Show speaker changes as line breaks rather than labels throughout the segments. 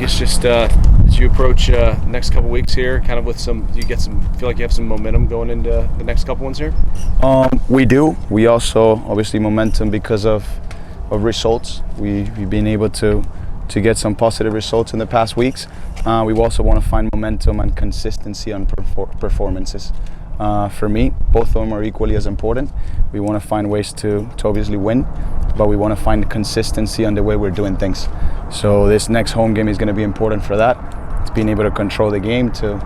guess just as you approach next couple weeks here, kind of with feel like you have some momentum going into the next couple ones here?
We do. We also obviously momentum because of results. We've been able to get some positive results in the past weeks. We also want to find momentum and consistency on performances. For me, both of them are equally as important. We want to find ways to obviously win, but we want to find consistency on the way we're doing things. So this next home game is going to be important for that. It's being able to control the game, to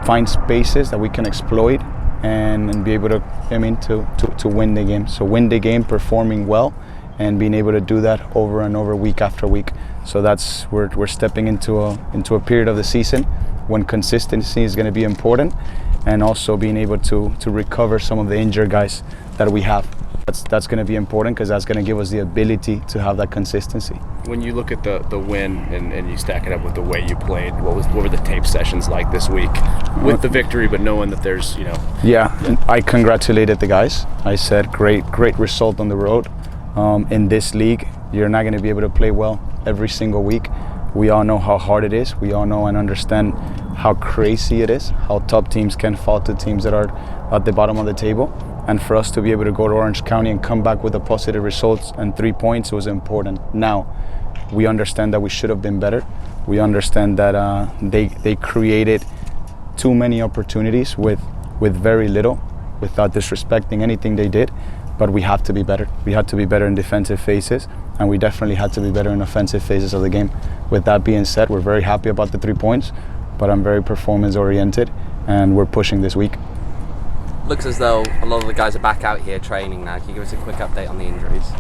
find spaces that we can exploit and be able to win the game. So win the game performing well and being able to do that over and over week after week. So that's we're stepping into a period of the season when consistency is going to be important, and also being able to recover some of the injured guys that we have. That's going to be important because that's going to give us the ability to have that consistency.
When you look at the win and you stack it up with the way you played, what were the tape sessions like this week with the victory, but knowing that there's
Yeah, I congratulated the guys. I said great result on the road. In this league, you're not going to be able to play well every single week. We all know how hard it is. We all know and understand how crazy it is, how top teams can fall to teams that are at the bottom of the table. And for us to be able to go to Orange County and come back with a positive results and 3 points was important. Now, we understand that we should have been better. We understand that they created too many opportunities with very little, without disrespecting anything they did. But we have to be better. We had to be better in defensive phases, and we definitely had to be better in offensive phases of the game. With that being said, we're very happy about the 3 points, but I'm very performance-oriented, and we're pushing this week.
Looks as though a lot of the guys are back out here training now. Can you give us a quick update on the injuries?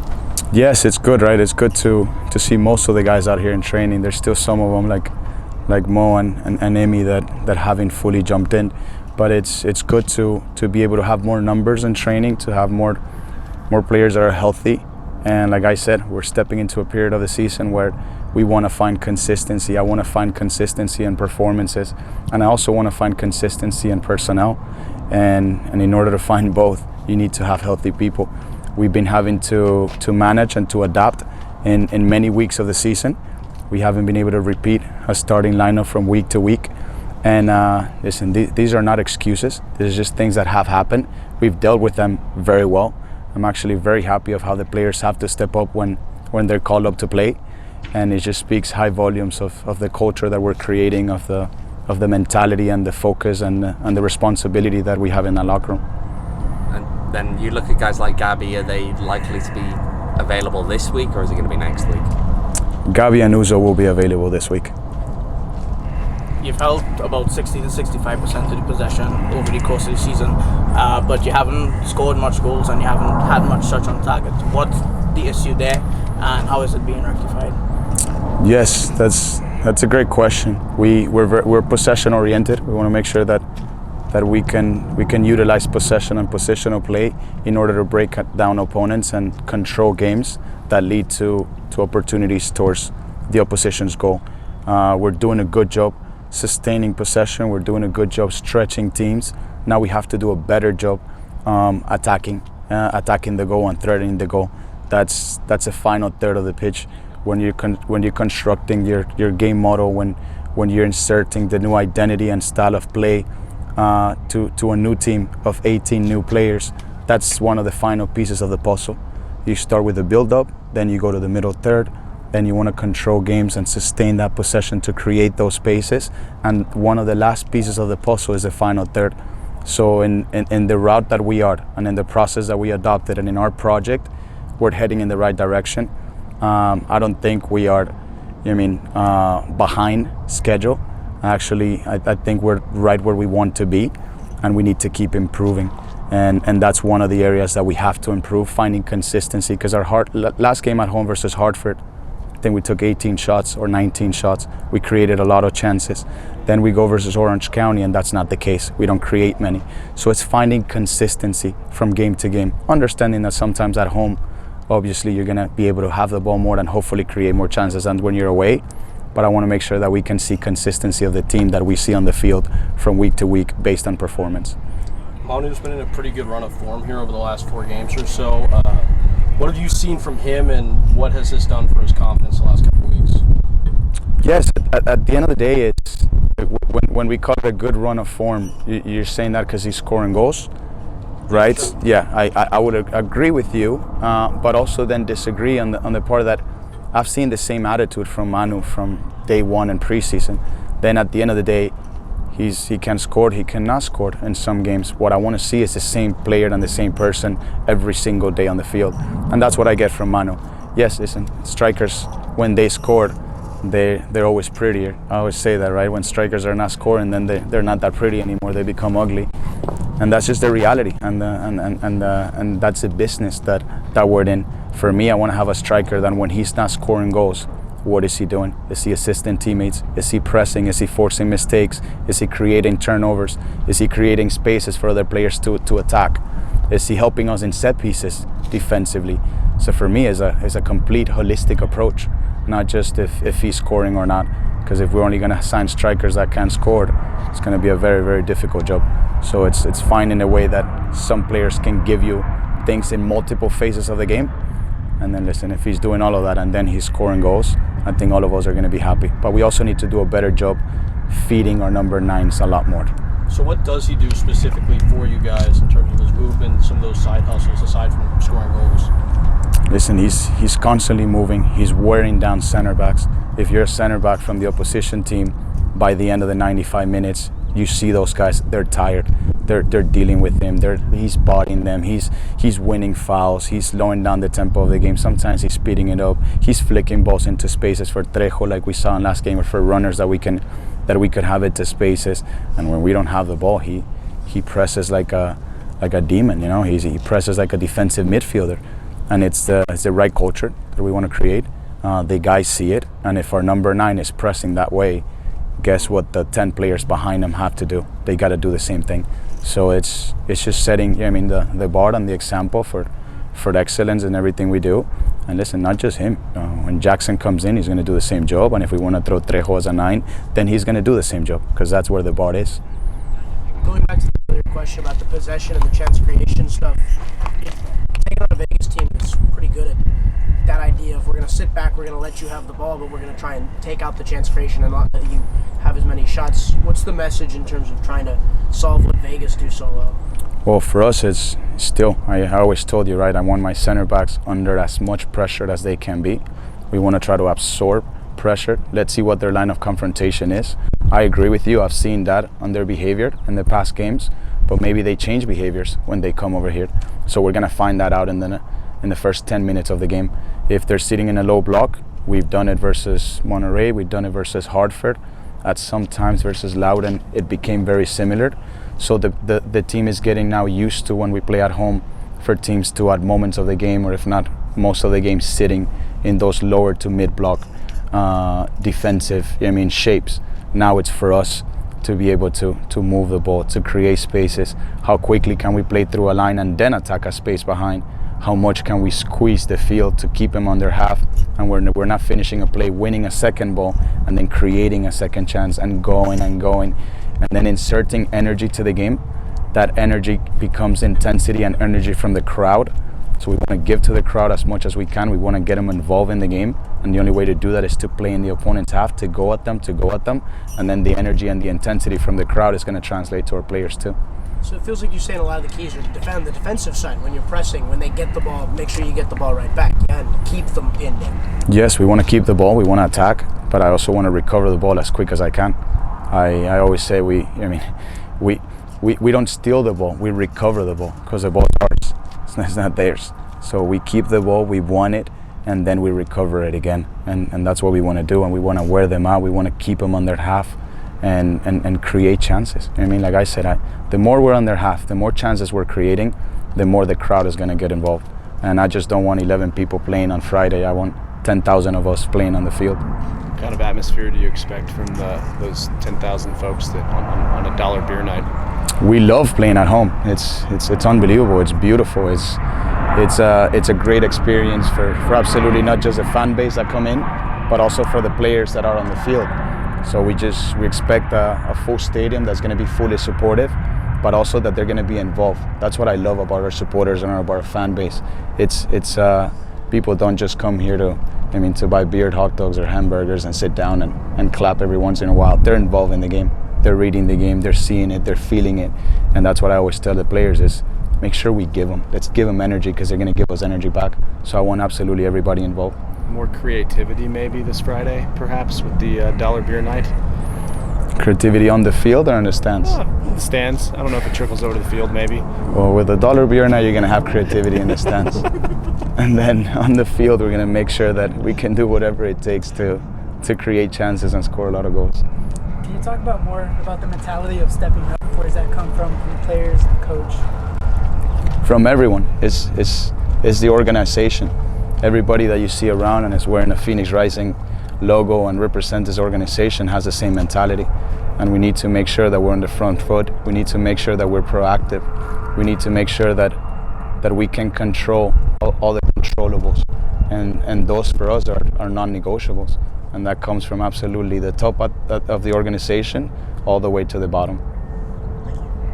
Yes, it's good, right? It's good to see most of the guys out here in training. There's still some of them like Mo and Emi that haven't fully jumped in, but it's good to be able to have more numbers in training, to have more players that are healthy. And like I said, we're stepping into a period of the season where we want to find consistency. I want to find consistency in performances, and I also want to find consistency in personnel. And in order to find both, you need to have healthy people. We've been having to manage and to adapt in many weeks of the season. We haven't been able to repeat a starting lineup from week to week. And listen, these are not excuses. These are just things that have happened. We've dealt with them very well. I'm actually very happy of how the players have to step up when they're called up to play. And it just speaks high volumes of the culture that we're creating, of the mentality and the focus and the responsibility that we have in the locker room.
And then you look at guys like Gabby, are they likely to be available this week, or is it going to be next week?
Gabby and Uzo will be available this week.
You've held about 60 to 65% of the possession over the course of the season, but you haven't scored much goals and you haven't had much shots on target. What's the issue there, and how is it being rectified?
Yes, that's a great question. We're possession oriented. We want to make sure that we can utilize possession and positional play in order to break down opponents and control games that lead to opportunities towards the opposition's goal. We're doing a good job sustaining possession. We're doing a good job stretching teams. Now we have to do a better job attacking the goal and threatening the goal. That's a final third of the pitch. When you're constructing your game model, when you're inserting the new identity and style of play to a new team of 18 new players, that's one of the final pieces of the puzzle. You start with the build-up, then you go to the middle third, then you want to control games and sustain that possession to create those spaces. And one of the last pieces of the puzzle is the final third. So in the route that we are and in the process that we adopted and in our project, we're heading in the right direction. I don't think we are, behind schedule. Actually, I think we're right where we want to be, and we need to keep improving. And that's one of the areas that we have to improve, finding consistency. Because our last game at home versus Hartford, I think we took 18 shots or 19 shots. We created a lot of chances. Then we go versus Orange County, and that's not the case. We don't create many. So it's finding consistency from game to game, understanding that sometimes at home, obviously you're going to be able to have the ball more and hopefully create more chances than when you're away. But I want to make sure that we can see consistency of the team that we see on the field from week to week based on performance.
Manu's been in a pretty good run of form here over the last 4 games or so. What have you seen from him, and what has this done for his confidence the last couple of weeks?
Yes, at the end of the day, it's when we call it a good run of form, you're saying that because he's scoring goals, right? Yeah, I would agree with you, but also then disagree on the part that I've seen the same attitude from Manu from day one in preseason. Then at the end of the day, he can score, he cannot score in some games. What I want to see is the same player and the same person every single day on the field, and that's what I get from Manu. Yes, listen, strikers when they score, they're always prettier. I always say that, right? When strikers are not scoring, then they're not that pretty anymore. They become ugly, and that's just the reality. And that's the business that we're in. For me, I want to have a striker that when he's not scoring goals, what is he doing? Is he assisting teammates? Is he pressing? Is he forcing mistakes? Is he creating turnovers? Is he creating spaces for other players to attack? Is he helping us in set pieces defensively? So for me, it's a complete holistic approach, not just if he's scoring or not. Because if we're only going to sign strikers that can score, it's going to be a very, very difficult job. So it's finding a way that some players can give you things in multiple phases of the game. And then listen, if he's doing all of that and then he's scoring goals, I think all of us are going to be happy. But we also need to do a better job feeding our number 9s a lot more.
So what does he do specifically for you guys in terms of his movement, some of those side hustles aside from scoring goals?
Listen, he's constantly moving. He's wearing down center backs. If you're a center back from the opposition team, by the end of the 95 minutes, you see those guys, they're tired. They're dealing with him. He's bodying them. He's winning fouls. He's slowing down the tempo of the game. Sometimes he's speeding it up. He's flicking balls into spaces for Trejo, like we saw in last game, or for runners that we could have it to spaces. And when we don't have the ball, he presses like a demon. You know, he presses like a defensive midfielder. And it's the right culture that we want to create. The guys see it, and if our number 9 is pressing that way, guess what the 10 players behind them have to do? They got to do the same thing. So it's just setting, the bar and the example for excellence in everything we do. And listen, not just him. When Jackson comes in, he's going to do the same job. And if we want to throw Trejo as a 9, then he's going to do the same job, because that's where the bar is.
Going back to the earlier question about the possession and the chance creation stuff, taking on a Vegas team that's pretty good at that idea of we're going to sit back, we're going to let you have the ball, but we're going to try and take out the chance creation and not let you have as many shots. What's the message in terms of trying to solve what Vegas do so well?
Well, for us, it's still, I always told you, right, I want my center backs under as much pressure as they can be. We want to try to absorb pressure. Let's see what their line of confrontation is. I agree with you. I've seen that on their behavior in the past games, but maybe they change behaviors when they come over here. So we're going to find that out in the first 10 minutes of the game. If they're sitting in a low block, we've done it versus Monterey, we've done it versus Hartford. At some times versus Loudoun, it became very similar. So the team is getting now used to when we play at home for teams to, at moments of the game, or if not most of the game, sitting in those lower to mid block defensive shapes. Now it's for us to be able to move the ball, to create spaces. How quickly can we play through a line and then attack a space behind? How much can we squeeze the field to keep them on their half, and we're not finishing a play, winning a second ball, and then creating a second chance and going, and then inserting energy to the game. That energy becomes intensity and energy from the crowd. So we want to give to the crowd as much as we can. We want to get them involved in the game, and the only way to do that is to play in the opponent's half, to go at them, and then the energy and the intensity from the crowd is going to translate to our players too.
So it feels like you're saying a lot of the keys are to defend the defensive side. When you're pressing, when they get the ball, make sure you get the ball right back and keep them pinned in.
Yes, we want to keep the ball, we want to attack, but I also want to recover the ball as quick as I can. I always say we don't steal the ball, we recover the ball, because the ball is ours, it's not theirs. So we keep the ball, we want it, and then we recover it again. And that's what we want to do, and we want to wear them out, we want to keep them on their half. And create chances. Like I said, the more we're on their half, the more chances we're creating, the more the crowd is going to get involved. And I just don't want 11 people playing on Friday. I want 10,000 of us playing on the field.
What kind of atmosphere do you expect from those 10,000 folks that on a dollar beer night?
We love playing at home. It's unbelievable. It's beautiful. It's a great experience for absolutely not just the fan base that come in, but also for the players that are on the field. So we expect a full stadium that's going to be fully supportive, but also that they're going to be involved. That's what I love about our supporters and about our fan base. It's people don't just come here to I mean, to buy beer, hot dogs, or hamburgers and sit down and clap every once in a while. They're involved in the game. They're reading the game. They're seeing it. They're feeling it. And that's what I always tell the players is make sure we give them. Let's give them energy because they're going to give us energy back. So I want absolutely everybody involved.
More creativity maybe this Friday, perhaps, with the dollar beer night?
Creativity on the field or on the stands?
The stands. I don't know if it trickles over to the field maybe.
Well, with the dollar beer night, you're going to have creativity in the stands. And then on the field, we're going to make sure that we can do whatever it takes to create chances and score a lot of goals.
Can you talk about more about the mentality of stepping up? Where does that come from the players, the coach?
From everyone. It's the organization. Everybody that you see around and is wearing a Phoenix Rising logo and represents this organization has the same mentality. And we need to make sure that we're on the front foot. We need to make sure that we're proactive. We need to make sure that we can control all the controllables. And those for us are non-negotiables. And that comes from absolutely the top of the organization all the way to the bottom.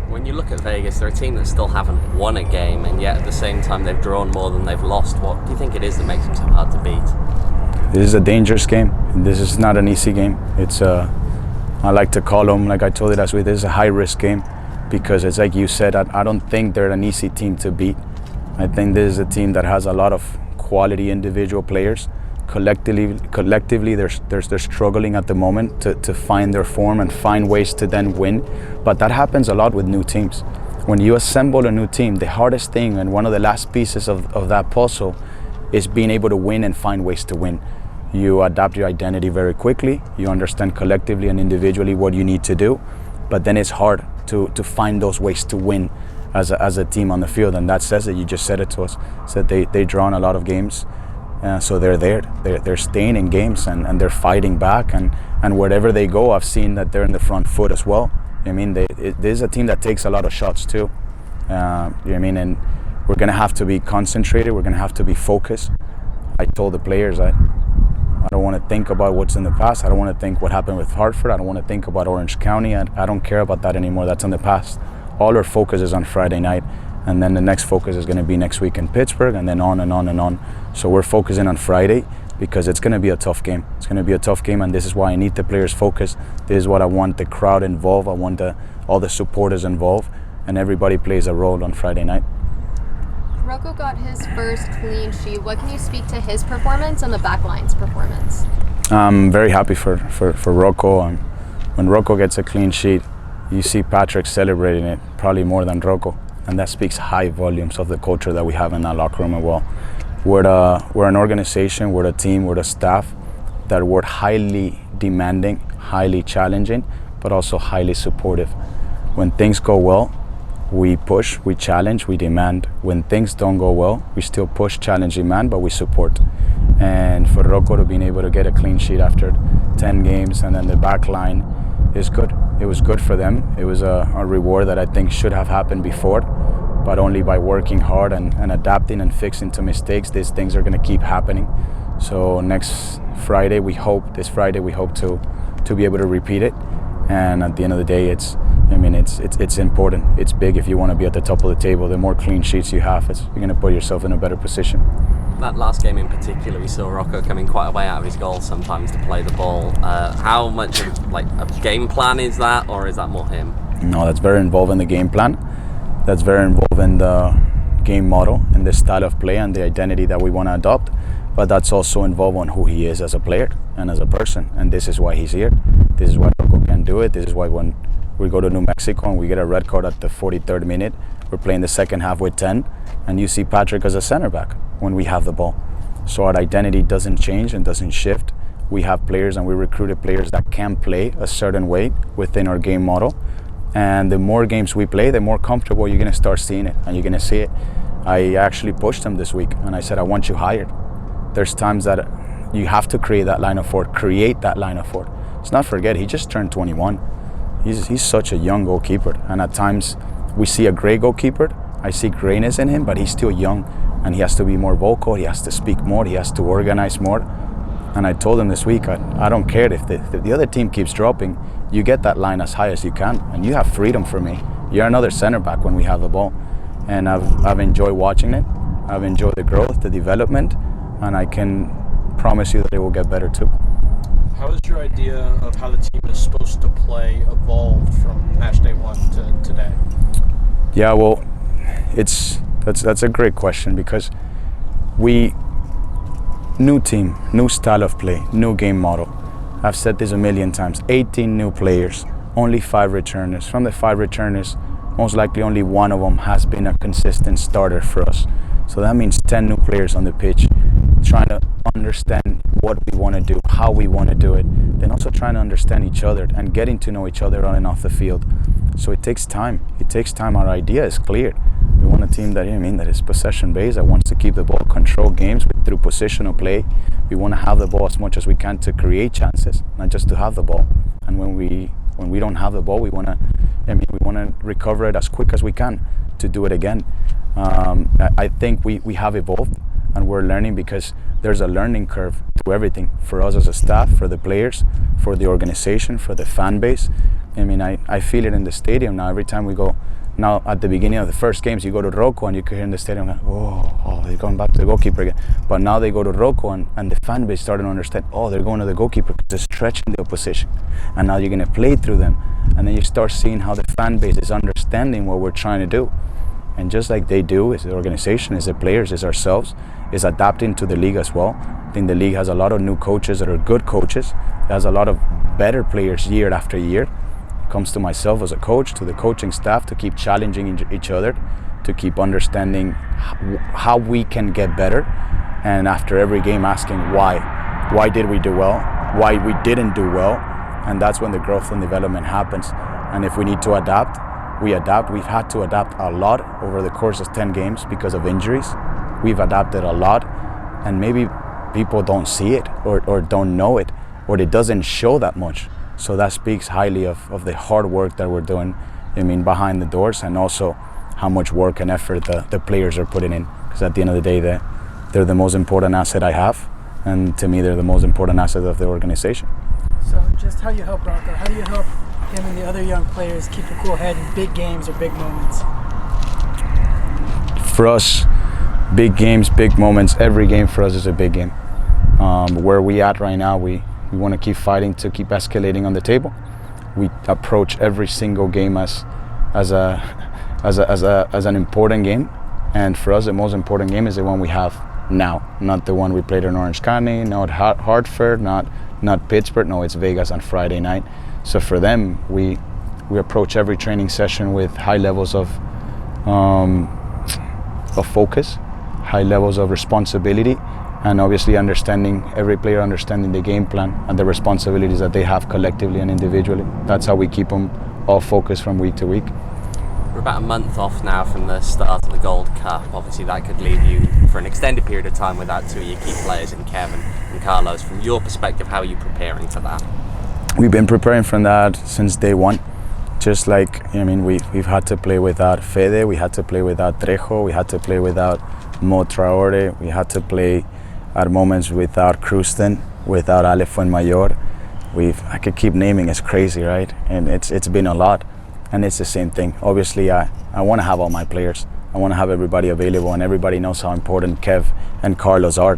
When you look at Vegas, they're a team that still haven't won a game, and yet at the same time they've drawn more than they've lost. What do you think it is that makes them so hard to beat?
This is a dangerous game. This is not an easy game. It's I like to call them, like I told you last week, this is a high-risk game because it's like you said, I don't think they're an easy team to beat. I think this is a team that has a lot of quality individual players. Collectively, they're struggling at the moment to find their form and find ways to then win. But that happens a lot with new teams. When you assemble a new team, the hardest thing and one of the last pieces of that puzzle is being able to win and find ways to win. You adapt your identity very quickly. You understand collectively and individually what you need to do. But then it's hard to find those ways to win as a team on the field. And that says it. You just said it to us. Said they drawn a lot of games. So they're there. They're staying in games and they're fighting back. And wherever they go, I've seen that they're in the front foot as well. I mean, this is a team that takes a lot of shots too. You know what I mean? And we're going to have to be concentrated. We're going to have to be focused. I told the players, I don't want to think about what's in the past. I don't want to think what happened with Hartford. I don't want to think about Orange County. I don't care about that anymore. That's in the past. All our focus is on Friday night. And then the next focus is going to be next week in Pittsburgh, and then on and on and on. So we're focusing on Friday because it's going to be a tough game. It's going to be a tough game, and this is why I need the players focused. This is what I want the crowd involved. I want all the supporters involved, and everybody plays a role on Friday night.
Rocco got his first clean sheet. What can you speak to his performance and the backline's performance? I'm
very happy for Rocco. When Rocco gets a clean sheet, you see Patrick celebrating it probably more than Rocco. And that speaks high volumes of the culture that we have in that locker room as well. We're an organization, we're a team, we're a staff that we're highly demanding, highly challenging, but also highly supportive. When things go well, we push, we challenge, we demand. When things don't go well, we still push, challenge, demand, but we support. And for Rocco to be able to get a clean sheet after 10 games and then the back line is good. It was good for them. It was a reward that I think should have happened before, but only by working hard and adapting and fixing to mistakes, these things are going to keep happening. So this Friday we hope to be able to repeat it. And at the end of the day, it's important. It's big if you want to be at the top of the table. The more clean sheets you have, you're going to put yourself in a better position.
That last game in particular, we saw Rocco coming quite a way out of his goal sometimes to play the ball. How much of a game plan is that, or is that more him?
No, that's very involved in the game plan. That's very involved in the game model and the style of play and the identity that we want to adopt. But that's also involved on who he is as a player and as a person. And this is why he's here. This is why Rocco can do it. This is why when we go to New Mexico and we get a red card at the 43rd minute, we're playing the second half with 10, and you see Patrick as a center back when we have the ball. So our identity doesn't change and doesn't shift. We have players and we recruited players that can play a certain way within our game model. And the more games we play, the more comfortable you're going to start seeing it, and you're going to see it. I actually pushed him this week, and I said, I want you hired. There's times that you have to create that line of forward, create that line of forward. Let's not forget, he just turned 21. He's such a young goalkeeper, and at times we see a great goalkeeper. I see greatness in him, but he's still young, and he has to be more vocal, he has to speak more, he has to organize more. And I told him this week, I don't care if the other team keeps dropping, you get that line as high as you can, and you have freedom for me. You're another center back when we have the ball. And I've enjoyed watching it. I've enjoyed the growth, the development, and I can promise you that it will get better too.
How has your idea of how the team is supposed to play evolved from match day 1 to today?
Yeah, well, that's a great question, because new team, new style of play, new game model. I've said this a million times. 18 new players, only 5 returners. From the 5 returners, most likely only one of them has been a consistent starter for us. So that means 10 new players on the pitch, trying to understand what we want to do, how we want to do it, then also trying to understand each other and getting to know each other on and off the field. So it takes time. It takes time. Our idea is clear. We want a team that, that is possession based, that wants to keep the ball, control games through positional play. We want to have the ball as much as we can to create chances, not just to have the ball. And when we don't have the ball, we want to recover it as quick as we can to do it again. I think we have evolved, and we're learning, because there's a learning curve to everything, for us as a staff, for the players, for the organization, for the fan base. I feel it in the stadium now. Every time we go, now at the beginning of the first games, you go to Rocco and you can hear in the stadium, like, oh, they're going back to the goalkeeper again. But now they go to Rocco and the fan base starting to understand, they're going to the goalkeeper because they're stretching the opposition. And now you're going to play through them. And then you start seeing how the fan base is understanding what we're trying to do. And just like they do, as the organization, as the players, as ourselves, is adapting to the league as well. I think the league has a lot of new coaches that are good coaches. It has a lot of better players year after year. It comes to myself as a coach, to the coaching staff, to keep challenging each other, to keep understanding how we can get better. And after every game, asking why. Why did we do well? Why we didn't do well? And that's when the growth and development happens. And if we need to adapt, we adapt. We've had to adapt a lot over the course of 10 games because of injuries. We've adapted a lot, and maybe people don't see it or don't know it, or it doesn't show that much. So that speaks highly of the hard work that we're doing, behind the doors, and also how much work and effort the players are putting in. Because at the end of the day, they're the most important asset I have, and to me, they're the most important asset of the organization.
So just how you help Rocco, how do you help him and the other young players keep a cool head in big games or big moments?
For us, big games, big moments, every game for us is a big game. Where we at right now, we want to keep fighting to keep escalating on the table. We approach every single game as an important game, and for us the most important game is the one we have now, not the one we played in Orange County, not Hartford, not Pittsburgh. No, it's Vegas on Friday night. So for them, we approach every training session with high levels of focus, high levels of responsibility, and obviously every player understanding the game plan and the responsibilities that they have collectively and individually. That's how we keep them all focused from week to week.
We're about a month off now from the start of the Gold Cup. Obviously that could leave you for an extended period of time without 2 of your key players in Kevin and Carlos. From your perspective, how are you preparing for that?
We've been preparing for that since day one. Just like, we've had to play without Fede, we had to play without Trejo, we had to play without Mo Traore, we had to play at moments without Kruston, without Ale Fuenmayor. I could keep naming, it's crazy, right? And it's been a lot, and it's the same thing. Obviously, I want to have all my players. I want to have everybody available, and everybody knows how important Kev and Carlos are.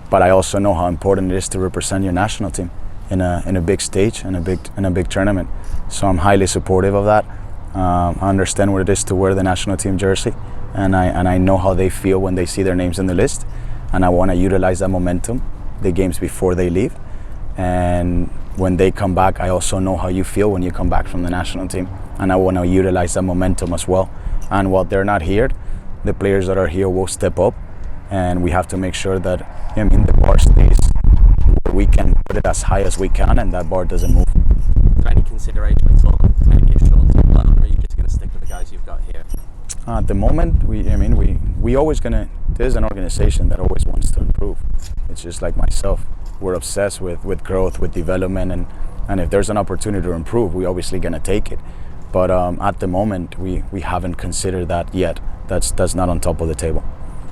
But I also know how important it is to represent your national team in a big stage, in a big tournament. So I'm highly supportive of that. I understand what it is to wear the national team jersey, and I know how they feel when they see their names in the list. And I want to utilize that momentum, the games before they leave. And when they come back, I also know how you feel when you come back from the national team. And I want to utilize that momentum as well. And while they're not here, the players that are here will step up. And we have to make sure that the bar stays where we can put it as high as we can, and that bar doesn't move.
Is there any consideration at all, maybe a short-term plan, or are you just going to stick with the guys you've got here?
At the moment, we always gonna. There's an organization that always wants to improve. It's just like myself. We're obsessed with growth, with development, and if there's an opportunity to improve, we're obviously gonna take it. But at the moment, we haven't considered that yet. That's not on top of the table.